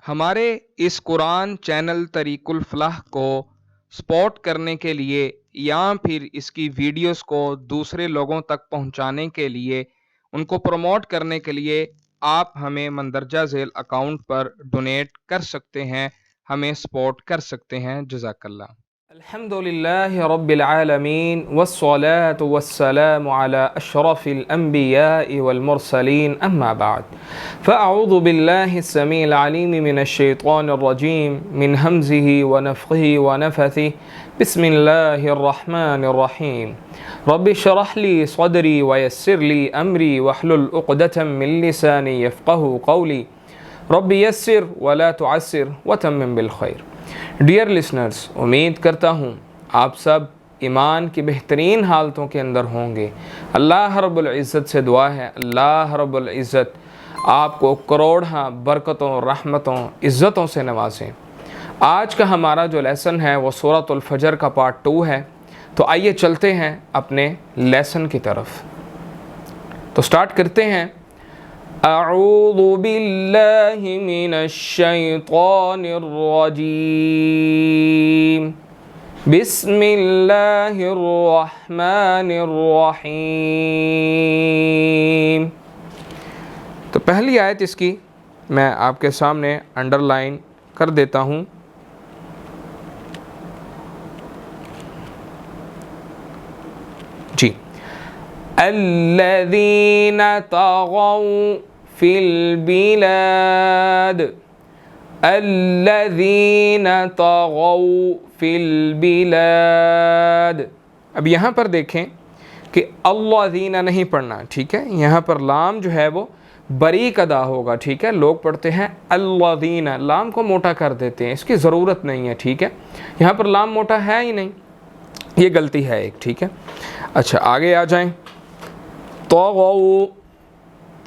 ہمارے اس قرآن چینل طریق الفلاح کو سپورٹ کرنے کے لیے یا پھر اس کی ویڈیوز کو دوسرے لوگوں تک پہنچانے کے لیے ان کو پروموٹ کرنے کے لیے آپ ہمیں مندرجہ ذیل اکاؤنٹ پر ڈونیٹ کر سکتے ہیں، ہمیں سپورٹ کر سکتے ہیں۔ جزاک اللہ۔ الحمد لله رب العالمين والصلاة والسلام على أشرف الأنبياء والمرسلين أما بعد فأعوذ بالله السميع العليم من الشيطان الرجيم من همزه ونفخه ونفثه بسم الله الرحمن الرحيم رب اشرح لي صدري ويسر لي أمري واحلل عقدة من لساني يفقهوا قولي رب يسر ولا تعسر وتمم بالخير۔ ڈیئر لسنرز، امید کرتا ہوں آپ سب ایمان کی بہترین حالتوں کے اندر ہوں گے۔ اللہ رب العزت سے دعا ہے اللہ رب العزت آپ کو کروڑہ برکتوں، رحمتوں، عزتوں سے نوازیں۔ آج کا ہمارا جو لیسن ہے وہ سورۃ الفجر کا پارٹ 2 ہے، تو آئیے چلتے ہیں اپنے لیسن کی طرف۔ تو سٹارٹ کرتے ہیں۔ اعوذ باللہ من الشیطان الرجیم بسم اللہ الرحمن الرحیم۔ تو پہلی آیت اس کی میں آپ کے سامنے انڈر لائن کر دیتا ہوں۔ جی، الذین طغوا فی البلاد، الذین طغوا فی البلاد۔ اب یہاں پر دیکھیں کہ الذین نہیں پڑھنا، ٹھیک ہے؟ یہاں پر لام جو ہے وہ باریک ادا ہوگا، ٹھیک ہے؟ لوگ پڑھتے ہیں الذین، لام کو موٹا کر دیتے ہیں، اس کی ضرورت نہیں ہے، ٹھیک ہے؟ یہاں پر لام موٹا ہے ہی نہیں، یہ غلطی ہے ایک، ٹھیک ہے؟ اچھا آگے آ جائیں۔ طغوا،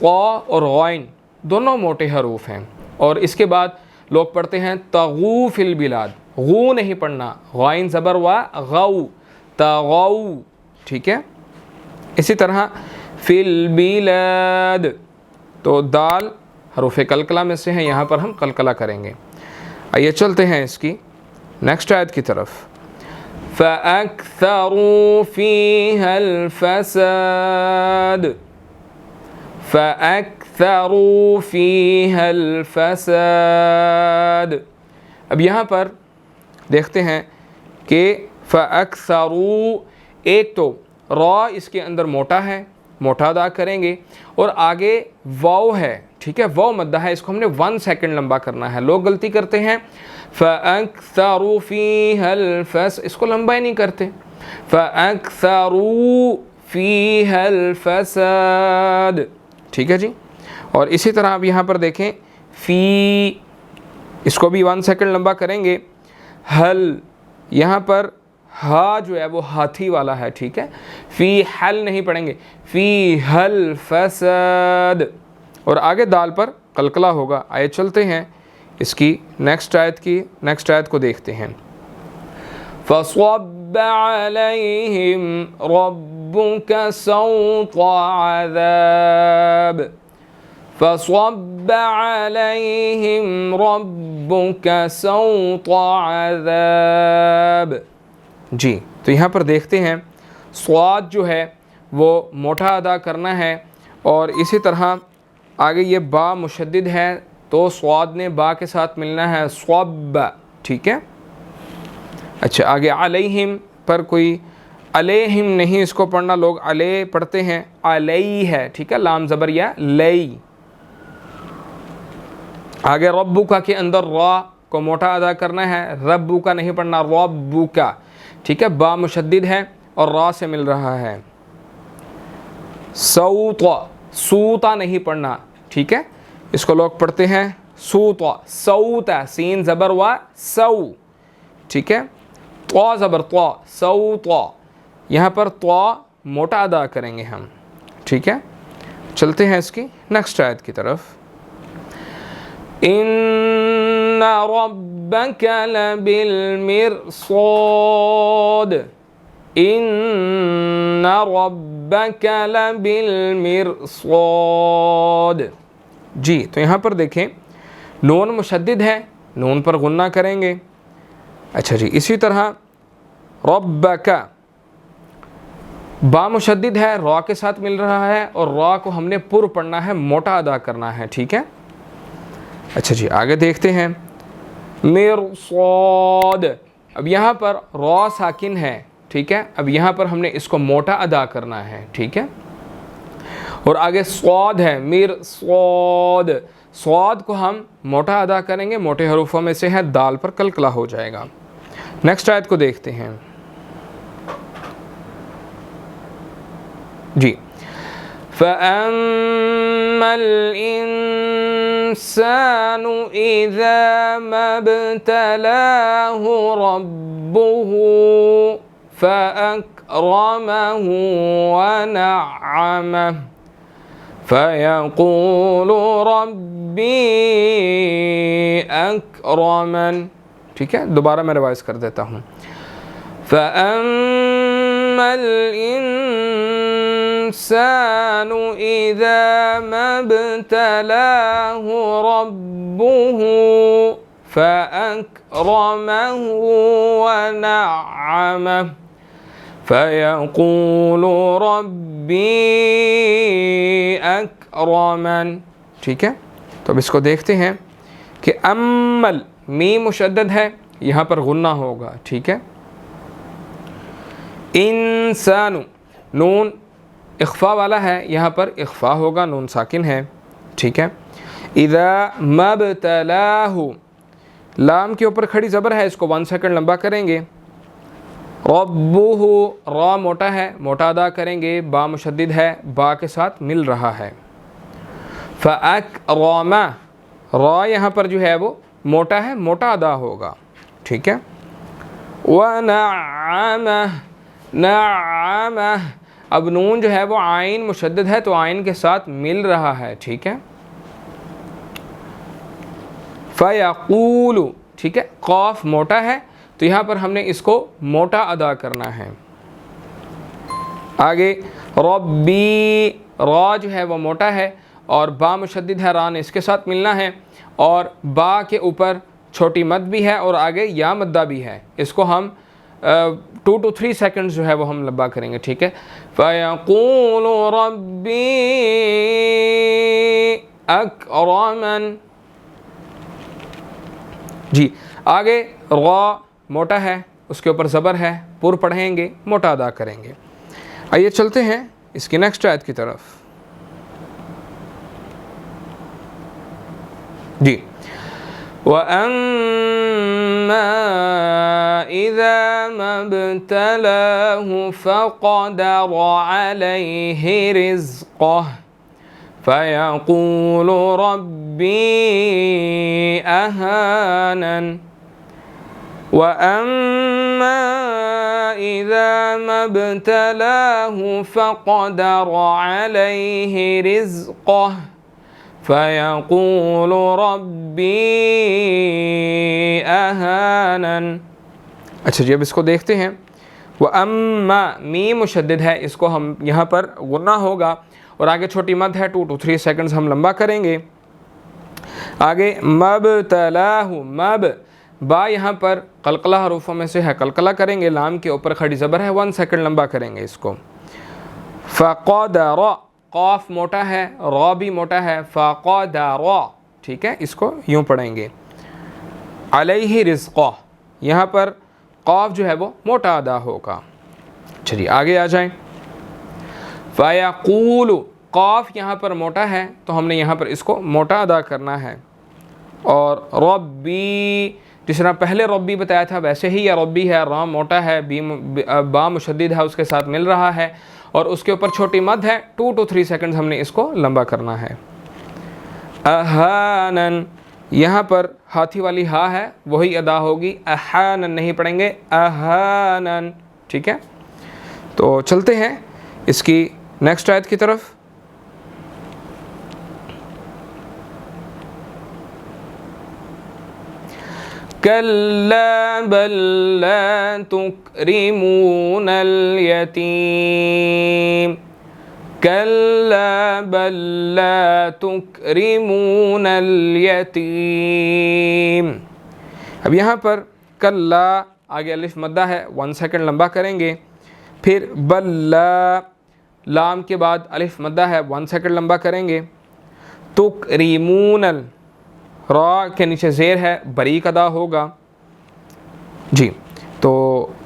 طا اور غائن دونوں موٹے حروف ہیں، اور اس کے بعد لوگ پڑھتے ہیں طغوا فی البلاد، غو نہیں پڑھنا، غائن زبر وا، غو، طغوا، ٹھیک ہے؟ اسی طرح فی البلاد، تو دال حروف قلقلہ میں سے ہیں، یہاں پر ہم قلقلہ کریں گے۔ آئیے چلتے ہیں اس کی نیکسٹ آیت کی طرف۔ فَأَكْثَرُوا فِيهَا الْفَسَادَ، فَأَكْثَرُوا فِيهَا الْفَسَادَ۔ اب یہاں پر دیکھتے ہیں کہ فَأَكْثَرُوا، ایک تو را اس کے اندر موٹا ہے، موٹا ادا کریں گے، اور آگے واو ہے، ٹھیک ہے؟ واو مدہ ہے، اس کو ہم نے 1 سیکنڈ لمبا کرنا ہے۔ لوگ غلطی کرتے ہیں فَأَكْثَرُوا فِيهَا الْفَسَادَ، اس کو لمبا ہی نہیں کرتے، فَأَكْثَرُوا فِيهَا الْفَسَادَ، ٹھیک ہے جی؟ اور اسی طرح اب یہاں پر دیکھیں فی، اس کو بھی 1 سیکنڈ لمبا کریں گے۔ حل، یہاں پر ہا جو ہے وہ ہاتھی والا ہے، ٹھیک ہے؟ فی حل نہیں پڑھیں گے، فی حل فساد، اور آگے دال پر قلقلہ ہوگا۔ آئے چلتے ہیں اس کی نیکسٹ آیت کو دیکھتے ہیں۔ فَصَبَّ عَلَيْهِمْ رَبُّكَ سَوْطَ عَذَابٍ، فَصَبَّ عَلَيْهِمْ رَبُّكَ سَوْطَ عَذَابٍ۔ جی، تو یہاں پر دیکھتے ہیں صاد جو ہے وہ موٹا ادا کرنا ہے، اور اسی طرح آگے یہ با مشدد ہے، تو صاد نے با کے ساتھ ملنا ہے، صب، ٹھیک ہے؟ اچھا آگے علیہم پر کوئی علیہم نہیں اس کو پڑھنا، لوگ علی پڑھتے ہیں، علی ہے، ٹھیک ہے؟ لام زبر یا لئی۔ آگے ربک کے اندر را کو موٹا ادا کرنا ہے، ربک نہیں پڑھنا، ربک، ٹھیک ہے؟ با مشدد ہے اور را سے مل رہا ہے۔ سوط، سوتا نہیں پڑھنا، ٹھیک ہے؟ اس کو لوگ پڑھتے ہیں سوتا، سوتا، سین زبر و سو، ٹھیک ہے؟ طا زبر طا، سوطا، یہاں پر طا موٹا ادا کریں گے ہم، ٹھیک ہے؟ چلتے ہیں اس کی نیکسٹ آیت کی طرف۔ ان ربک لبالمرصاد، ان ربک لبالمرصاد۔ جی، تو یہاں پر دیکھیں نون مشدد ہے، نون پر غنہ کریں گے. اچھا جی، اسی طرح ربک، با مشدد ہے، را کے ساتھ مل رہا ہے اور را کو ہم نے پر پڑھنا ہے، موٹا ادا کرنا ہے. ٹھیک ہے. اچھا جی، آگے دیکھتے ہیں. مرصاد، اب یہاں پر را ساکن ہے. ٹھیک ہے، اب یہاں پر ہم نے اس کو موٹا ادا کرنا ہے. ٹھیک ہے، اور آگے صاد ہے، مرصاد، صاد کو ہم موٹا ادا کریں گے، موٹے حروفوں میں سے ہے، دال پر قلقلہ ہو جائے گا. نیکسٹ آیت کو دیکھتے ہیں جی. فَأَمَّا الْإِنسَانُ إِذَا مَا ابْتَلَاهُ رَبُّهُ فَأَكْرَمَهُ وَنَعَّمَهُ فَيَقُولُ رَبِّي أَكْرَمَنِ. ٹھیک ہے، دوبارہ میں ریوائز کر دیتا ہوں. فَأَمَّا الْإِنسَانُ إِذَا مَا ابْتَلَاهُ رَبُّهُ فَأَكْرَمَهُ وَنَعَّمَهُ فَيَقُولُ رَبِّي أَكْرَمَنِ. ٹھیک ہے، تو اب اس کو دیکھتے ہیں کہ امل، میم مشدد ہے، یہاں پر غنہ ہوگا. ٹھیک ہے. انسان، نون اخفا والا ہے، یہاں پر اخفا ہوگا، نون ساکن ہے. ٹھیک ہے. اذا ما ابتلاہ، لام کے اوپر کھڑی زبر ہے، اس کو 1 سیکنڈ لمبا کریں گے. ربہ، را موٹا ہے، موٹا ادا کریں گے، با مشدد ہے، با کے ساتھ مل رہا ہے. فَأَكْرَمَ، را یہاں پر جو ہے وہ موٹا ہے، موٹا ادا ہوگا. ٹھیک ہے. وَنَعَّمَهُ، نعمہ، اب نون جو ہے وہ عین مشدد ہے تو عین کے ساتھ مل رہا ہے. ٹھیک ہے. فَيَقُولُ، ٹھیک ہے، قاف موٹا ہے تو یہاں پر ہم نے اس کو موٹا ادا کرنا ہے. آگے ربی، را جو ہے وہ موٹا ہے اور با مشدد ہے، را نے اس کے ساتھ ملنا ہے، اور با کے اوپر چھوٹی مد بھی ہے اور آگے یا مدہ بھی ہے. اس کو ہم 2 to 3 سیکنڈز جو ہے وہ ہم لمبا کریں گے. ٹھیک ہے. فَيَقُولُ رَبِّي أَكْرَمَنِ. جی، آگے را موٹا ہے، اس کے اوپر زبر ہے، پر پڑھیں گے، موٹا ادا کریں گے. آئیے چلتے ہیں اس کی نیکسٹ آیت کی طرف. جی. وَأَمَّا إِذَا مَا ابْتَلَاهُ فَقَدَرَ عَلَيْهِ رِزْقَهُ فَيَقُولُ رَبِّي أَهَانَنِ وَأَمَّا إِذَا مَا ابْتَلَاهُ فَقَدَرَ عَلَيْهِ رِزْقَهُ فَيَقُولُ رَبِّي أَهَانَنِ. اچھا جی، اب اس کو دیکھتے ہیں. وَأَمَّا، میم مشدد ہے، اس کو ہم یہاں پر غنہ ہوگا اور آگے چھوٹی مد ہے، 2 to 3 سیکنڈز ہم لمبا کریں گے. آگے مبتلاہ، مب، با یہاں پر قلقلہ حروفوں میں سے ہے، قلقلہ کریں گے، لام کے اوپر کھڑی زبر ہے، 1 سیکنڈ لمبا کریں گے اس کو. فقدر، قاف موٹا ہے، را بھی موٹا ہے، فقدر. ٹھیک ہے، اس کو یوں پڑھیں گے. علیہ رزقہ، یہاں پر قاف جو ہے وہ موٹا ادا ہوگا. چلیے آگے آ جائیں. فَيَقُولُ، قاف یہاں پر موٹا ہے تو ہم نے یہاں پر اس کو موٹا ادا کرنا ہے. اور ربی، جس طرح پہلے ربی بتایا تھا ویسے ہی یہ ربی ہے، را موٹا ہے، با مشدد ہے، اس کے ساتھ مل رہا ہے اور اس کے اوپر چھوٹی مد ہے، 2 to 3 سیکنڈ ہم نے اس کو لمبا کرنا ہے. احانن، یہاں پر ہاتھی والی ہا ہے وہی ادا ہوگی، احانن نہیں پڑھیں گے، احانن. ٹھیک ہے. تو چلتے ہیں اس کی نیکسٹ آیت کی طرف. كلا بل لا تكرمون اليتيم کلا بل لا تکرمون الیتیم. اب یہاں پر کلا آگے الف مدہ ہے، 1 سیکنڈ لمبا کریں گے. پھر بل لا، لام کے بعد الف مدہ ہے، 1 سیکنڈ لمبا کریں گے. تکریمون، را کے نیچے زیر ہے، بریک ادا ہوگا. جی تو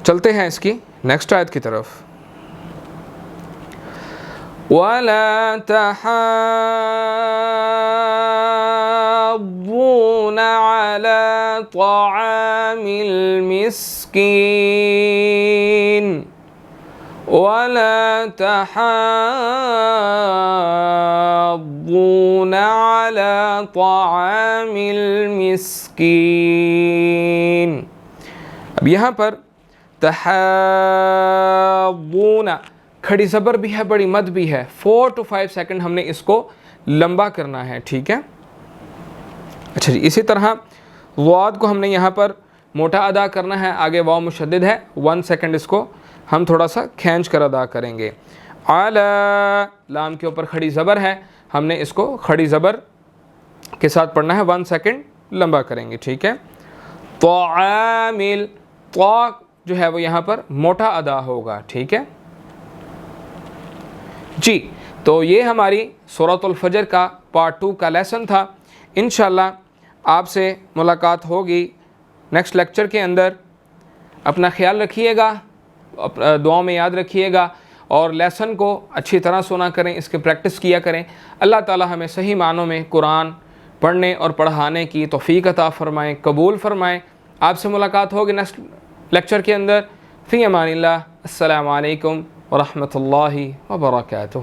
چلتے ہیں اس کی نیکسٹ آیت کی طرف. وَلَا تَحَاضُّونَ عَلَى طَعَامِ الْمِسْكِينِ وَلَا تَحَاضُّونَ عَلَى طَعَامِ الْمِسْكِينِ. اب یہاں پر تحاضون، کھڑی زبر بھی ہے، بڑی مد بھی ہے. 4 to 5 سیکنڈ ہم نے اس کو لمبا کرنا ہے. ٹھیک ہے. اچھا جی، اسی طرح ضاد کو ہم نے یہاں پر موٹا ادا کرنا ہے. آگے واو مشدد ہے، 1 سیکنڈ اس کو ہم تھوڑا سا کھینچ کر ادا کریں گے. علی، لام کے اوپر کھڑی زبر ہے، ہم نے اس کو کھڑی زبر کے ساتھ پڑھنا ہے. 1 سیکنڈ لمبا کریں گے. ٹھیک ہے. طعامل، طا جو ہے وہ یہاں پر موٹا ادا ہوگا. ٹھیک ہے جی. تو یہ ہماری سورۃ الفجر کا پارٹ 2 کا لیسن تھا. انشاءاللہ آپ سے ملاقات ہوگی نیکسٹ لیکچر کے اندر. اپنا خیال رکھیے گا، دعاؤں میں یاد رکھیے گا، اور لیسن کو اچھی طرح سنا کریں، اس کی پریکٹس کیا کریں. اللہ تعالی ہمیں صحیح معنوں میں قرآن پڑھنے اور پڑھانے کی توفیق عطا فرمائیں، قبول فرمائیں. آپ سے ملاقات ہوگی نیکسٹ لیکچر کے اندر. فی امان اللہ. السلام علیکم ورحمۃ اللہ وبرکاتہ.